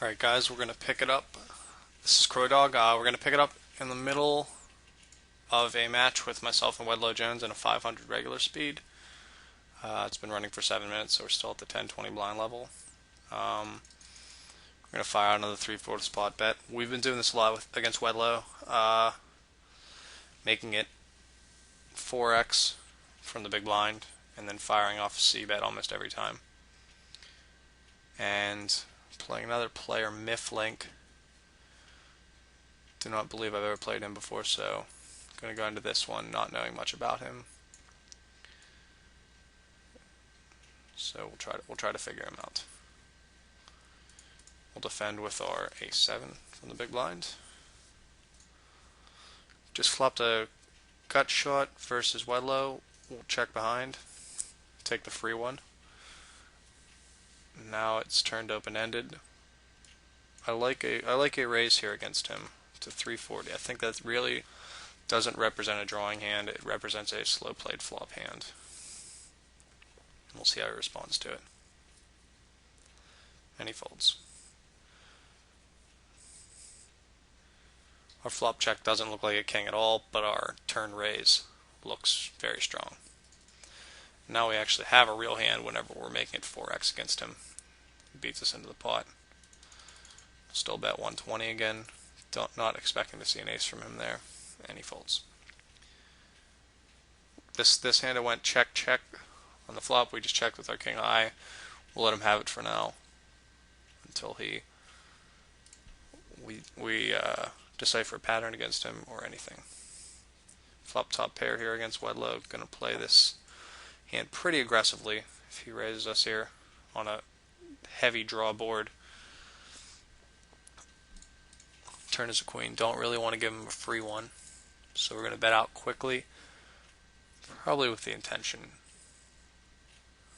Alright guys, we're going to pick it up. This is CroixDawg. We're going to pick it up in the middle of a match with myself and Wedlow Jones in a 500 regular speed. It's been running for 7 minutes, so we're still at the 10-20 blind level. We're going to fire out another 3/4 spot bet. We've been doing this a lot against Wedlow, making it 4x from the big blind and then firing off a C bet almost every time. And playing another player, Mifflink. Do not believe I've ever played him before, so I'm going to go into this one not knowing much about him. So we'll try to figure him out. We'll defend with our A7 from the big blind. Just flopped a gut shot versus Wedlow. We'll check behind, take the free one. Now it's turned open-ended. I like a raise here against him to 340. I think that really doesn't represent a drawing hand. It represents a slow played flop hand. We'll see how he responds to it. And he folds. Our flop check doesn't look like a king at all, but our turn raise looks very strong. Now we actually have a real hand whenever we're making it 4x against him. He beats us into the pot. Still bet 120 again. Not expecting to see an ace from him there, and he folds. This hand it went check check on the flop. We just checked with our king eye. We'll let him have it for now until we decipher a pattern against him or anything. Flop top pair here against Wedlow. Going to play this hand pretty aggressively if he raises us here on a heavy draw board. Turn is a queen. Don't really want to give him a free one, so we're going to bet out quickly, probably with the intention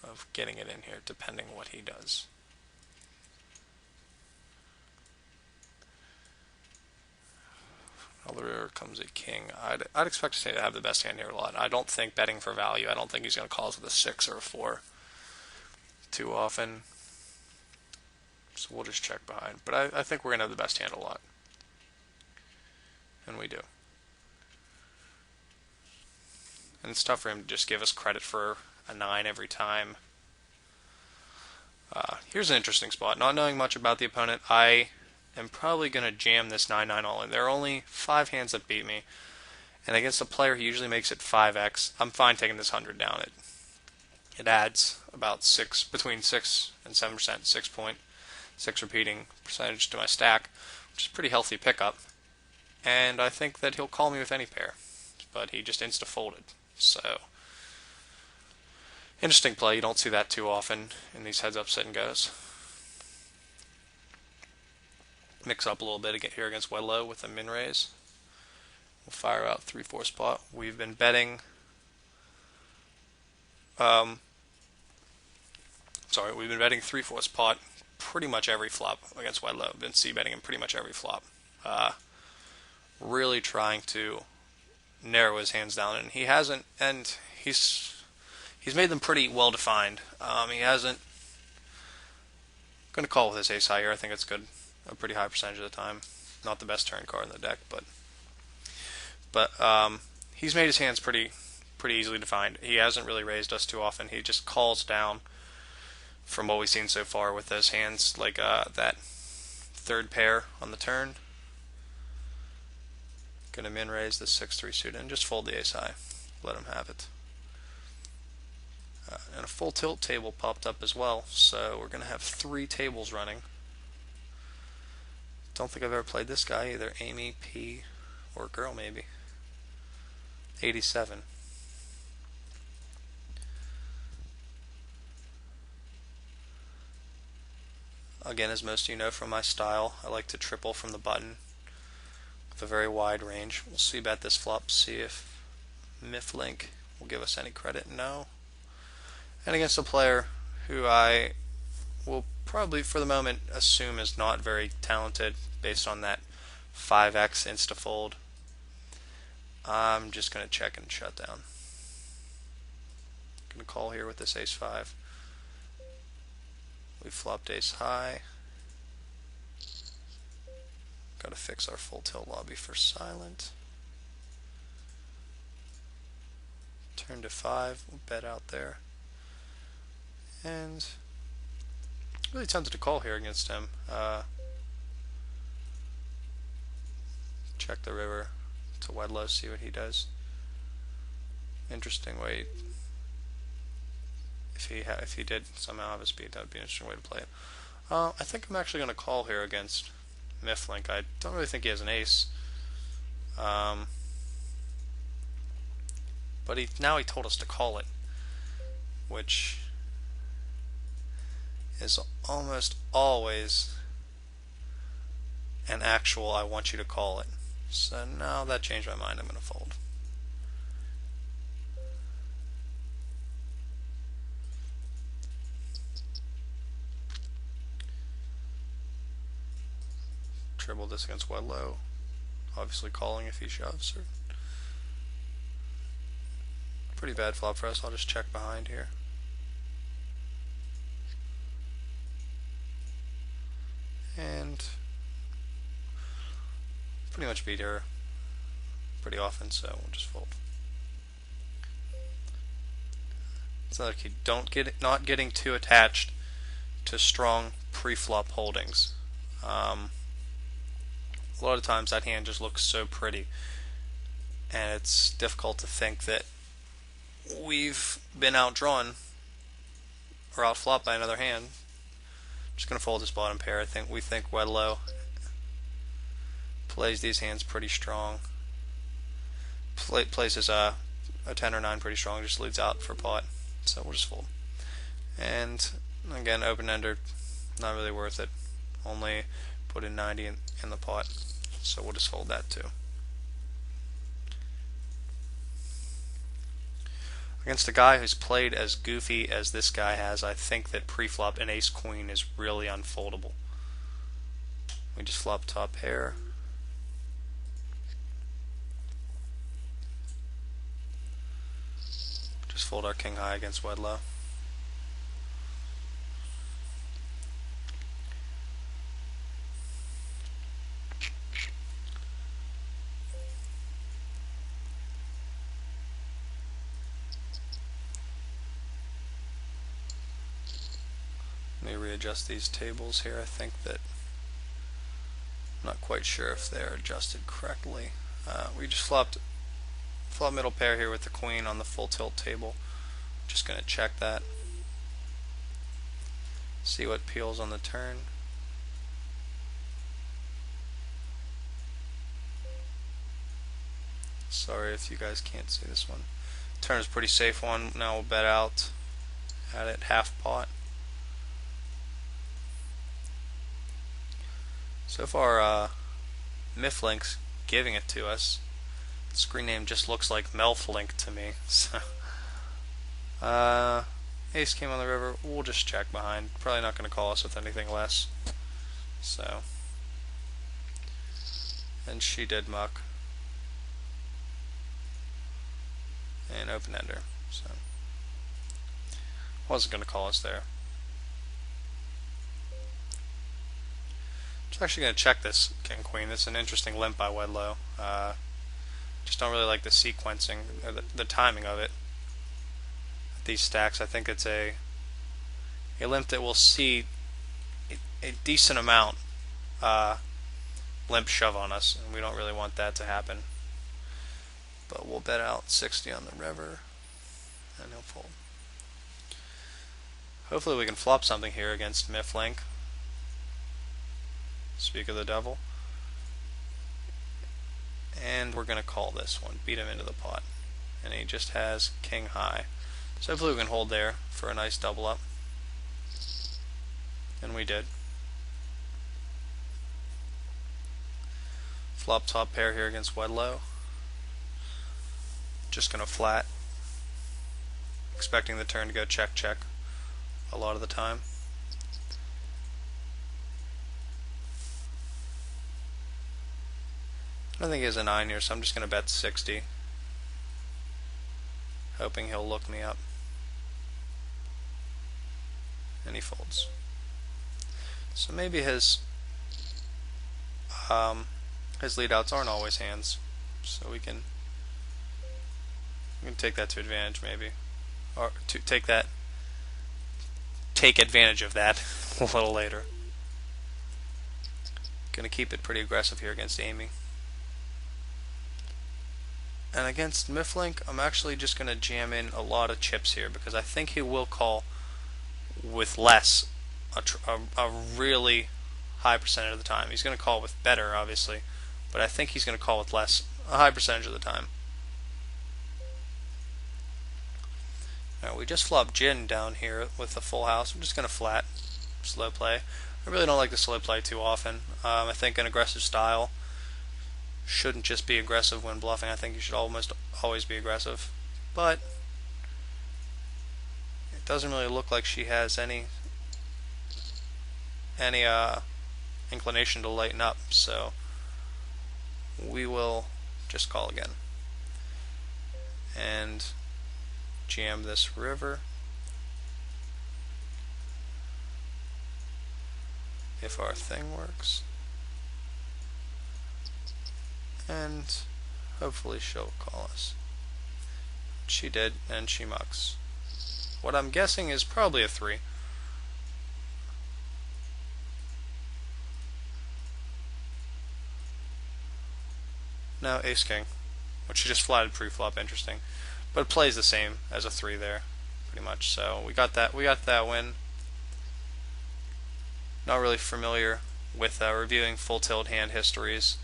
of getting it in here depending what he does. Now there comes a king. I'd expect to have the best hand here a lot. I don't think betting for value. I don't think he's going to call us with a 6 or a 4 too often, so we'll just check behind. But I think we're going to have the best hand a lot. And we do. And it's tough for him to just give us credit for a 9 every time. Here's an interesting spot. Not knowing much about the opponent, I am probably going to jam this 9-9 all in. There are only 5 hands that beat me. And against a player who usually makes it 5x, I'm fine taking this 100 down. It adds about between 6 and 7%, 6.6 repeating percentage to my stack, which is a pretty healthy pickup. And I think that he'll call me with any pair, but he just insta-folded. So, interesting play. You don't see that too often in these heads-up sit and goes. Mix up a little bit here against Wedlow with a min raise. We'll fire out 3/4 spot. We've been betting. We've been betting 3/4 spot pretty much every flop against Wedlow. Been c-betting him pretty much every flop. Really trying to narrow his hands down, and he hasn't, and he's made them pretty well defined. He hasn't. Going to call with his ace high here. I think it's good, a pretty high percentage of the time. Not the best turn card in the deck, but he's made his hands pretty easily defined. He hasn't really raised us too often. He just calls down from what we've seen so far with those hands, like that third pair on the turn. Going to min raise the 6-3 suit and just fold the ace high. Let him have it. And a full tilt table popped up as well, so we're going to have 3 tables running. Don't think I've ever played this guy either. Amy P or girl maybe. 87. Again, as most of you know from my style, I like to triple from the button with a very wide range. We'll see bet this flop, see if Mifflink will give us any credit. No. And against a player who I will probably for the moment assume is not very talented based on that 5x insta-fold, I'm just going to check and shut down. Going to call here with this ace-5. We flopped ace high. Gotta fix our full tilt lobby for silent. Turn to 5, we'll bet out there. And really tempted to call here against him. Check the river to Wedlow, see what he does. Interesting way. If he did somehow have a speed, that would be an interesting way to play it. I think I'm actually going to call here against Mifflink. I don't really think he has an ace. But now he told us to call it, which is almost always an actual I want you to call it. So now that changed my mind, I'm going to fold. Triple this against Wedlow, obviously calling if he shoves. Or pretty bad flop for us. I'll just check behind here. And pretty much beat her pretty often, so we'll just fold. It's another key. Not getting too attached to strong pre-flop holdings. A lot of times that hand just looks so pretty, and it's difficult to think that we've been outdrawn or outflopped by another hand. Just going to fold this bottom pair. We think Wedlow plays these hands pretty strong. Places a 10 or 9 pretty strong, just leads out for pot. So we'll just fold. And again, open ender, not really worth it. Only put in 90 in the pot. So we'll just fold that too. Against a guy who's played as goofy as this guy has, I think that pre-flop an ace-queen is really unfoldable. We just flop top pair. Just fold our king high against Wedlow. Let me readjust these tables here. I think that I'm not quite sure if they're adjusted correctly. We just flop middle pair here with the queen on the full tilt table. Just going to check that. See what peels on the turn. Sorry if you guys can't see this one. Turn is a pretty safe one. Now we'll bet out at it half pot. So far, Mifflink's giving it to us. The screen name just looks like Melflink to me. So, ace came on the river. We'll just check behind. Probably not going to call us with anything less. So, and she did muck. And open ender. So, wasn't going to call us there. Just actually going to check this king queen. It's an interesting limp by Wedlow. Just don't really like the sequencing or the timing of it. These stacks, I think it's a limp that will see a decent amount limp shove on us, and we don't really want that to happen. But we'll bet out 60 on the river, and he'll fold. Hopefully we can flop something here against Mifflink. Speak of the devil. And we're going to call this one, beat him into the pot. And he just has king high. So hopefully we can hold there for a nice double up. And we did. Flop top pair here against Wedlow. Just going to flat. Expecting the turn to go check check a lot of the time. I don't think he has a 9 here, so I'm just going to bet 60. Hoping he'll look me up. And he folds. So maybe his His lead outs aren't always hands, so we can take that to advantage maybe, or to take advantage of that a little later. Gonna keep it pretty aggressive here against Amy. And against Mifflink, I'm actually just gonna jam in a lot of chips here because I think he will call with less a really high percentage of the time. He's gonna call with better, obviously, but I think he's gonna call with less a high percentage of the time. Alright, we just flopped Jin down here with the full house. I'm just going to flat slow play. I really don't like the slow play too often. I think an aggressive style shouldn't just be aggressive when bluffing. I think you should almost always be aggressive. But it doesn't really look like she has any inclination to lighten up, so we will just call again. And jam this river if our thing works, and hopefully she'll call us. She did, and she mucks. What I'm guessing is probably a 3. Now ace king, which she just flatted pre-flop. Interesting. But it plays the same as a 3 there, pretty much. So we got that win. Not really familiar with reviewing full tilt hand histories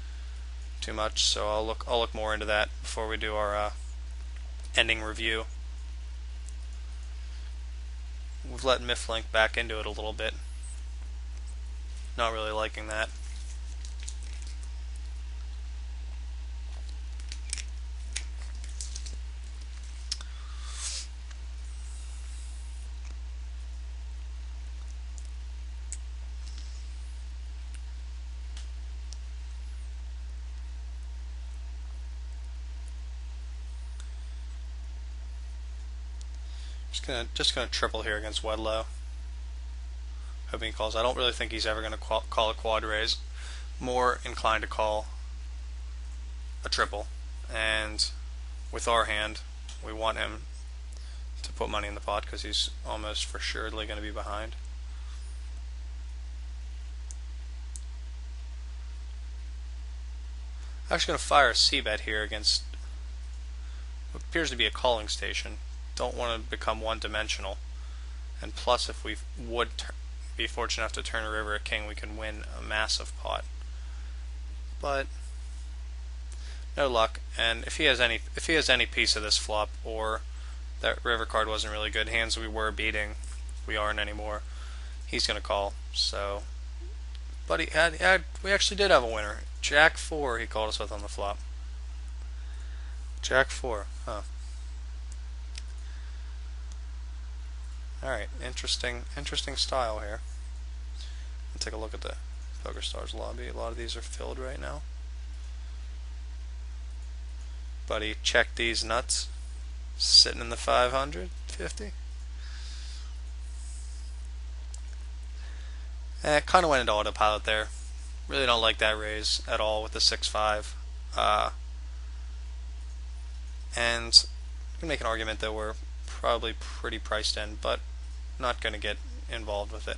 too much, so I'll look more into that before we do our ending review. We've let Mifflink back into it a little bit. Not really liking that. Just gonna triple here against Wedlow. Hoping he calls. I don't really think he's ever gonna call a quad raise. More inclined to call a triple. And with our hand, we want him to put money in the pot because he's almost for surely gonna be behind. I'm actually gonna fire a C-bet here against what appears to be a calling station. Don't want to become one-dimensional, and plus if we would be fortunate enough to turn a river a king, we can win a massive pot. But no luck. And if he has any piece of this flop, or that river card wasn't really good, hands we were beating, we aren't anymore, he's gonna call. So, but we actually did have a winner. Jack 4 he called us with on the flop. Jack 4, huh? Alright, interesting style here. Let's take a look at the PokerStars lobby. A lot of these are filled right now. Buddy, check these nuts. Sitting in the 550. Kind of went into autopilot there. Really don't like that raise at all with the 6-5. And I can make an argument that we're probably pretty priced in, but not going to get involved with it.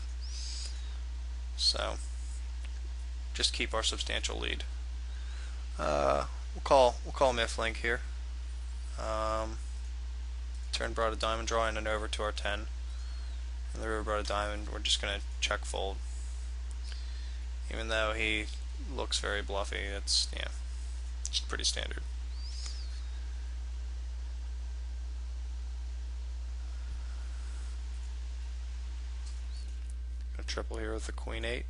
So just keep our substantial lead. We'll call Mifflink here. Turn brought a diamond, drawing it over to our 10, and the river brought a diamond. We're just going to check fold. Even though he looks very bluffy, it's just pretty standard. Triple here with the Queen 8.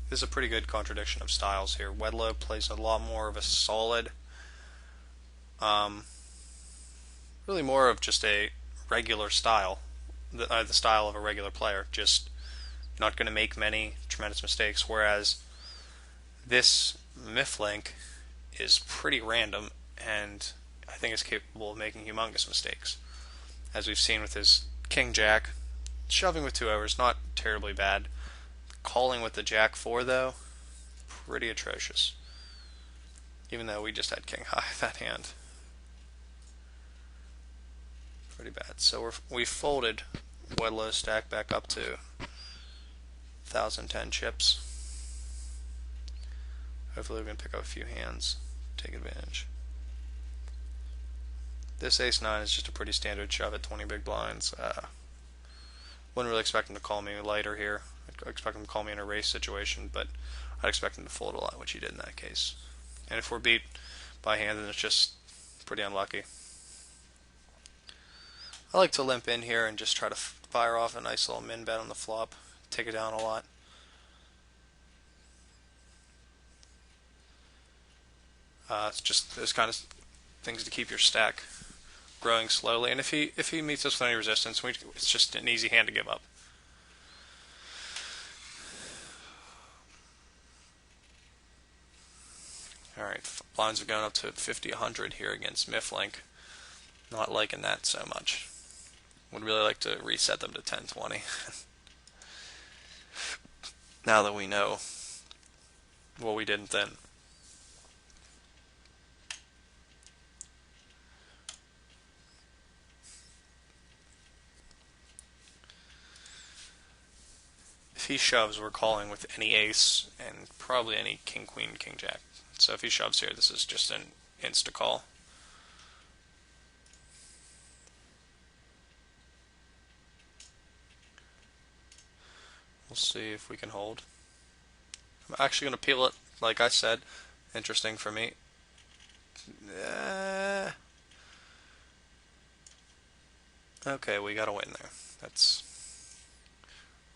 This is a pretty good contradiction of styles here. Wedlow plays a lot more of a solid, really more of just a regular style, the style of a regular player, just not going to make many tremendous mistakes, whereas this Mifflink is pretty random, and I think is capable of making humongous mistakes. As we've seen with his King Jack, shoving with 2 overs, not terribly bad. Calling with the Jack 4, though, pretty atrocious. Even though we just had King High that hand. Pretty bad. So we folded Wedlow stack back up to 1010 chips. Hopefully we can pick up a few hands, take advantage. This ace-9 is just a pretty standard shove at 20 big blinds. Wouldn't really expect him to call me lighter here. I'd expect him to call me in a race situation, but I'd expect him to fold a lot, which he did in that case. And if we're beat by hand, then it's just pretty unlucky. I like to limp in here and just try to fire off a nice little min bet on the flop, take it down a lot. It's just those kind of things to keep your stack growing slowly. And if he meets us with any resistance, it's just an easy hand to give up. Alright, blinds are going up to 50, 100 here against Mifflink. Not liking that so much. Would really like to reset them to 10, 20. Now that we know what we didn't then. If he shoves, we're calling with any ace and probably any king, queen, king, jack. So if he shoves here, this is just an insta call. We'll see if we can hold. I'm actually going to peel it, like I said. Interesting for me. Okay, we got a win there. That's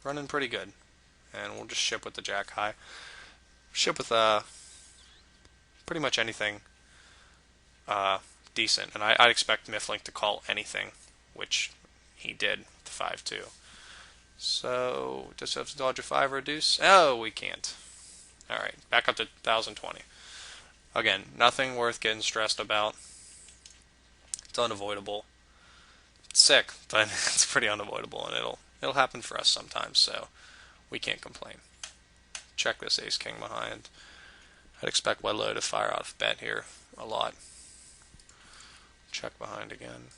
running pretty good. And we'll just ship with the jack high. Ship with pretty much anything decent. And I'd expect Mifflink to call anything, which he did, the 5-2. So, does he have to dodge a 5 or a deuce? Oh, we can't. Alright, back up to 1020. Again, nothing worth getting stressed about. It's unavoidable. It's sick, but it's pretty unavoidable, and it'll happen for us sometimes, so we can't complain. Check this ace-king behind. I'd expect Wedlow to fire out of bet here a lot. Check behind again.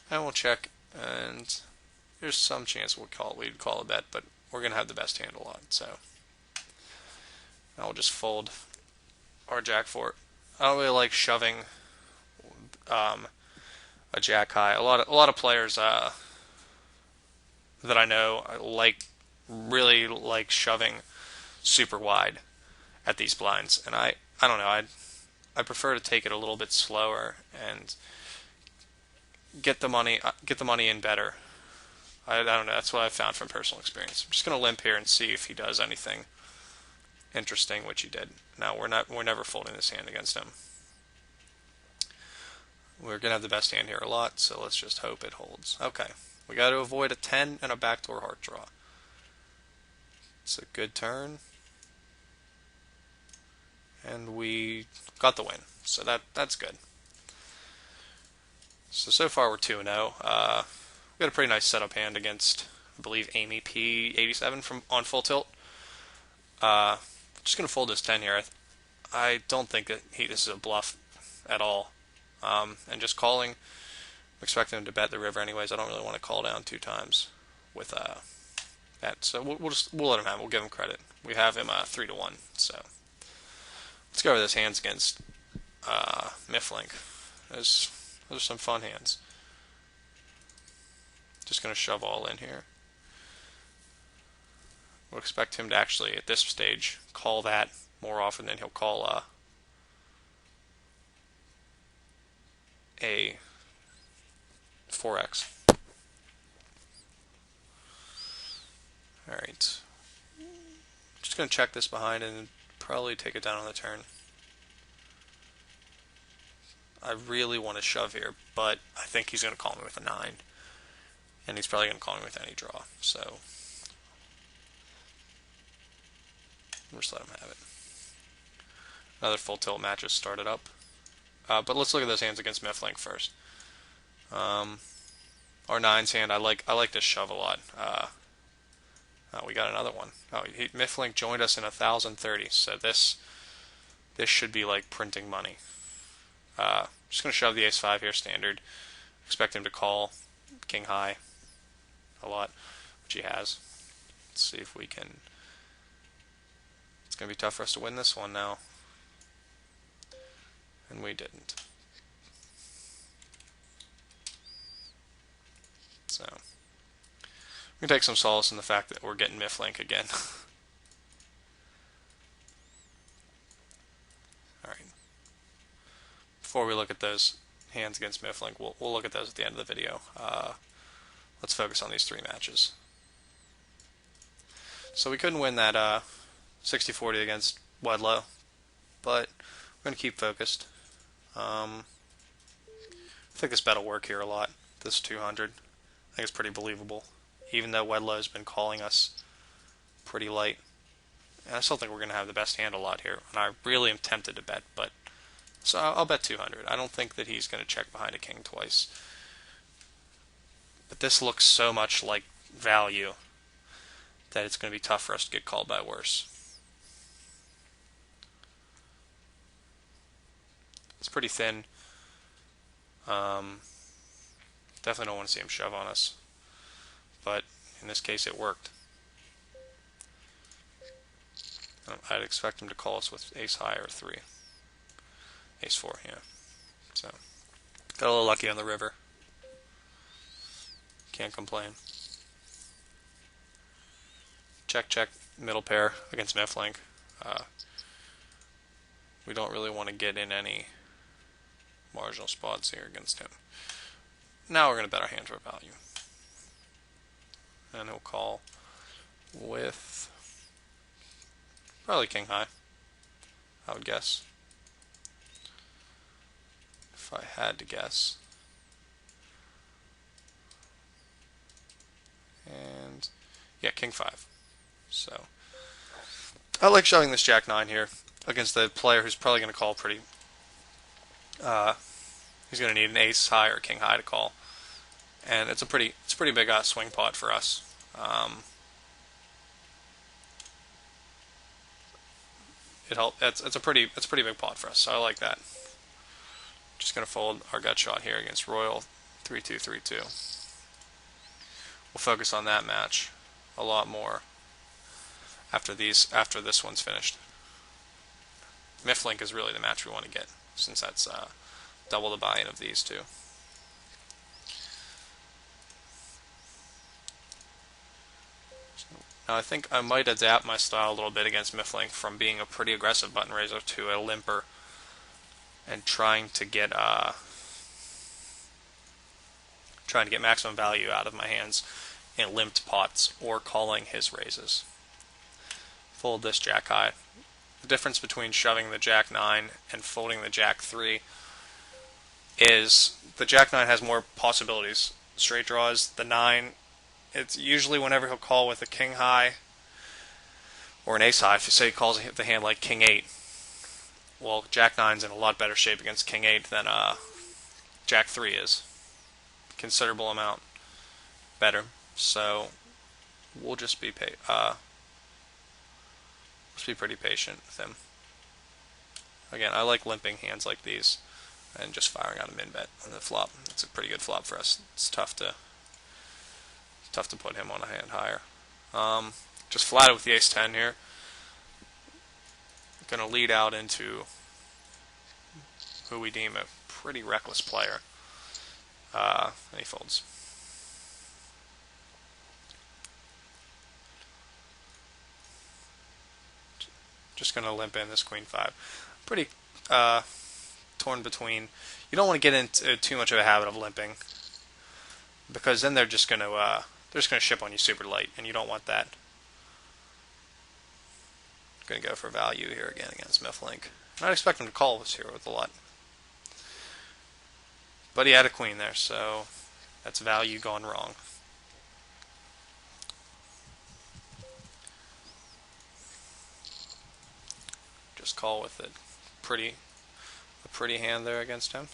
And we'll check, and there's some chance we'd call a bet, but we're going to have the best hand a lot, so I'll just fold our jack 4. I don't really like shoving a jack high. A lot of players that I know really like shoving super wide at these blinds, and I don't know. I prefer to take it a little bit slower and get the money in better. I don't know. That's what I've found from personal experience. I'm just gonna limp here and see if he does anything interesting, which he did. Now we're never folding this hand against him. We're gonna have the best hand here a lot, so let's just hope it holds. Okay, we got to avoid a 10 and a backdoor heart draw. It's a good turn, and we got the win. So that's good. So far we're 2-0. We got a pretty nice setup hand against, I believe, Amy P87 on full tilt. Just gonna fold this 10 here. I don't think that this is a bluff at all. And just calling, I'm expecting him to bet the river anyways. I don't really want to call down 2 times with that. So we'll let him have it. We'll give him credit. We have him 3-1. So let's go over those hands against Mifflink. Those are some fun hands. Just going to shove all in here. We'll expect him to actually, at this stage, call that more often than he'll call a 4x. Alright. Just going to check this behind and probably take it down on the turn. I really want to shove here, but I think he's going to call me with a 9. And he's probably going to call me with any draw. So We'll just let him have it. Another full tilt match has started up. But let's look at those hands against Mifflink first. Our nines hand, I like to shove a lot. Oh, we got another one. Oh, Mifflink joined us in 1030, so this should be like printing money. Just gonna shove the ace five here, standard. Expect him to call king high a lot, which he has. Let's see if we can. It's gonna be tough for us to win this one now, and we didn't. So we can take some solace in the fact that we're getting Mifflink again. Alright. Before we look at those hands against Mifflink, we'll look at those at the end of the video. Let's focus on these three matches. So we couldn't win that 60-40 against Wedlow, but we're going to keep focused. I think this bet will work here a lot. This 200. I think it's pretty believable, even though Wedlow's been calling us pretty light. And I still think we're going to have the best hand a lot here, and I really am tempted to bet, but so I'll bet 200. I don't think that he's going to check behind a king twice. But this looks so much like value that it's going to be tough for us to get called by worse. It's pretty thin. Definitely don't want to see him shove on us, but in this case it worked. I'd expect him to call us with ace high or 3. Ace 4, yeah. So, got a little lucky on the river. Can't complain. Check, check, middle pair against Mifflink. We don't really want to get in any marginal spots here against him. Now we're going to bet our hand for value. And he'll call with probably king high, I would guess. If I had to guess. And yeah, king 5. So I like shoving this jack 9 here against the player who's probably going to call pretty. He's going to need an ace high or king high to call, and it's a pretty big swing pot for us. It's a pretty big pot for us, so I like that. Just going to fold our gut shot here against Royal 3-2 3-2. We'll focus on that match a lot more after this one's finished. Mifflink is really the match we want to get, since that's double the buy-in of these two. Now I think I might adapt my style a little bit against Mifflink from being a pretty aggressive button raiser to a limper, and trying to get maximum value out of my hands in limped pots or calling his raises. Fold this jack high. The difference between shoving the jack 9 and folding the jack 3 is the jack 9 has more possibilities. Straight draws, the 9, it's usually whenever he'll call with a king high or an ace high. If you say he calls the hand like king 8, well, jack 9's in a lot better shape against king 8 than jack 3 is. Considerable amount better. So we'll just be pretty patient with him. Again, I like limping hands like these and just firing out a min bet on the flop. It's a pretty good flop for us. It's tough to put him on a hand higher. Just flatted with the ace 10 here. Going to lead out into who we deem a pretty reckless player. And he folds. Just going to limp in this queen 5. Pretty torn between. You don't want to get into too much of a habit of limping, because then they're just going to ship on you super light, and you don't want that. Going to go for value here again against Mifflink. I'd expect him to call this here with a lot, but he had a queen there, so that's value gone wrong. call with it. A pretty hand there against him.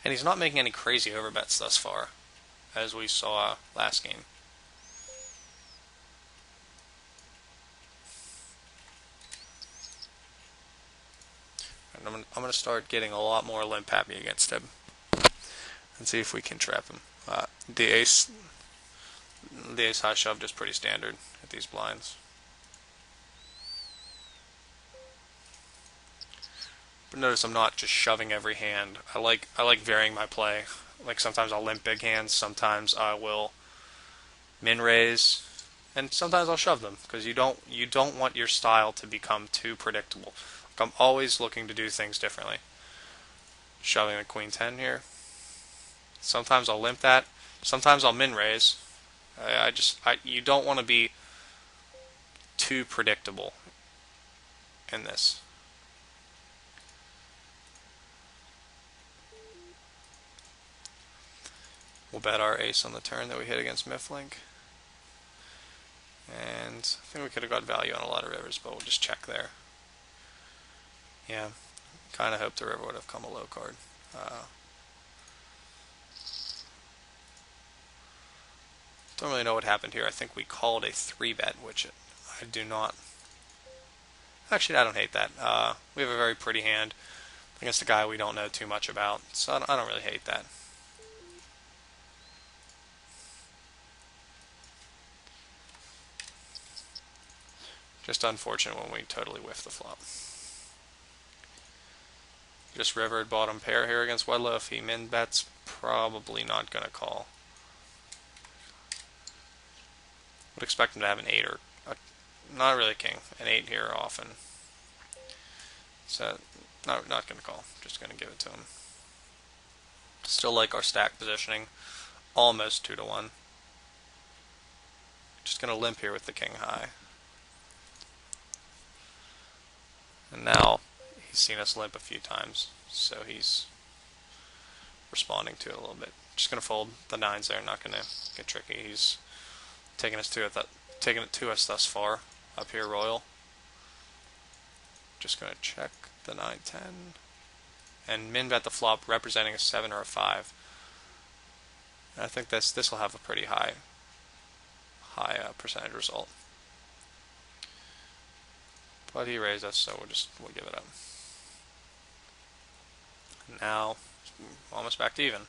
And he's not making any crazy overbets thus far, as we saw last game. And I'm going to start getting a lot more limp happy against him and see if we can trap him. The ace high shoved is pretty standard at these blinds. But notice I'm not just shoving every hand. I like varying my play. Like sometimes I'll limp big hands, sometimes I will min raise, and sometimes I'll shove them because you don't want your style to become too predictable. Like I'm always looking to do things differently. Shoving the queen 10 here. Sometimes I'll limp that. Sometimes I'll min raise. You don't want to be too predictable in this. We'll bet our ace on the turn that we hit against Mifflink. And I think we could have got value on a lot of rivers, but we'll just check there. Yeah, kind of hoped the river would have come a low card. Don't really know what happened here. I think we called a 3-bet, which I do not. Actually, I don't hate that. We have a very pretty hand against a guy we don't know too much about, so I don't really hate that. Just unfortunate when we totally whiff the flop. Just rivered bottom pair here against Wedlow. If he min bets, probably not going to call. Would expect him to have an 8 or not really a king, an 8 here often. So not going to call. Just going to give it to him. Still like our stack positioning, almost 2-1. Just going to limp here with the king high. And now he's seen us limp a few times, so he's responding to it a little bit. Just going to fold the 9s there, not going to get tricky. He's taking it to us thus far, up here royal. Just going to check the 9-10. And min bet the flop representing a 7 or a 5. And I think this will have a pretty high percentage result. But he raised us, so we'll give it up. Now, almost back to even.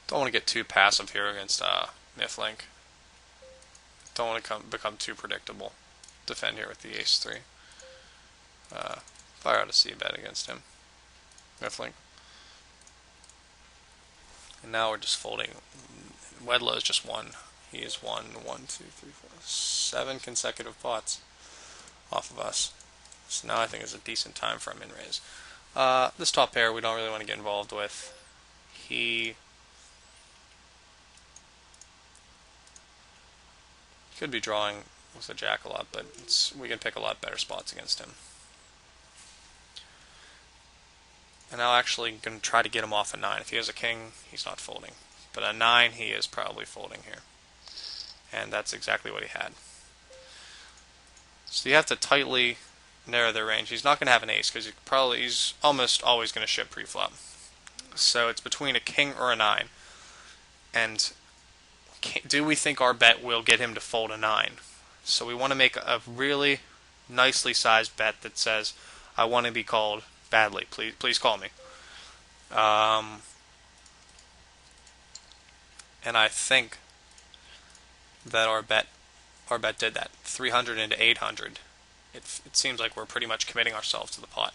Don't want to get too passive here against Mifflink. Don't want to become too predictable. Defend here with the ace-3. Fire out a c-bet against him. Mifflink. And now we're just folding. Wedlow is just one. He is 1, 2, 3, 4, 7 consecutive pots off of us. So now I think is a decent time for a min raise. This top pair we don't really want to get involved with. He could be drawing with a jack a lot, but we can pick a lot better spots against him. And I'm actually going to try to get him off a 9. If he has a king, he's not folding. But a 9, he is probably folding here. And that's exactly what he had. So you have to tightly narrow their range. He's not going to have an ace because he's almost always going to ship pre-flop. So it's between a king or a 9. And do we think our bet will get him to fold a 9? So we want to make a really nicely sized bet that says, I want to be called badly. Please call me. And I think that our bet did that. 300 into 800. It seems like we're pretty much committing ourselves to the pot.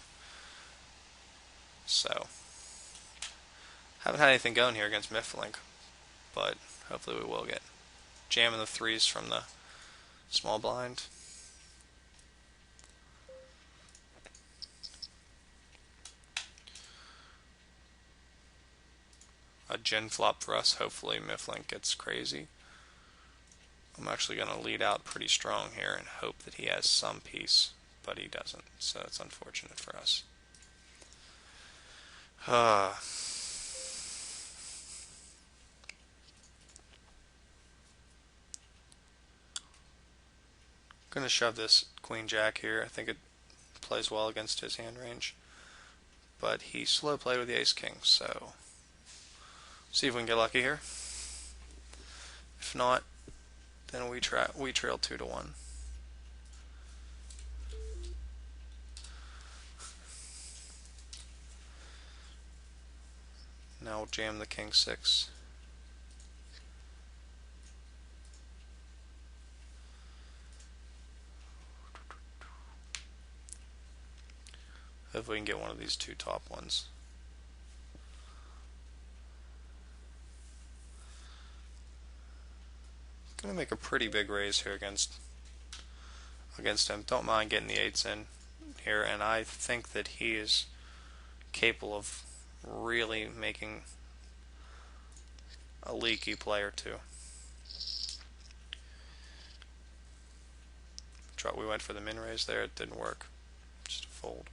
So haven't had anything going here against Mifflink, but hopefully we will get jamming the 3s from the small blind. A gin flop for us. Hopefully Mifflink gets crazy. I'm actually going to lead out pretty strong here and hope that he has some piece, but he doesn't, so it's unfortunate for us. Going to shove this queen jack here. I think it plays well against his hand range, but he slow played with the ace king, so see if we can get lucky here. If not, then we trail 2-1. Now we'll jam the king 6. If we can get one of these two top ones. Gonna make a pretty big raise here against him. Don't mind getting the 8s in here, and I think that he is capable of really making a leaky play or two. We went for the min raise there, it didn't work. Just a fold.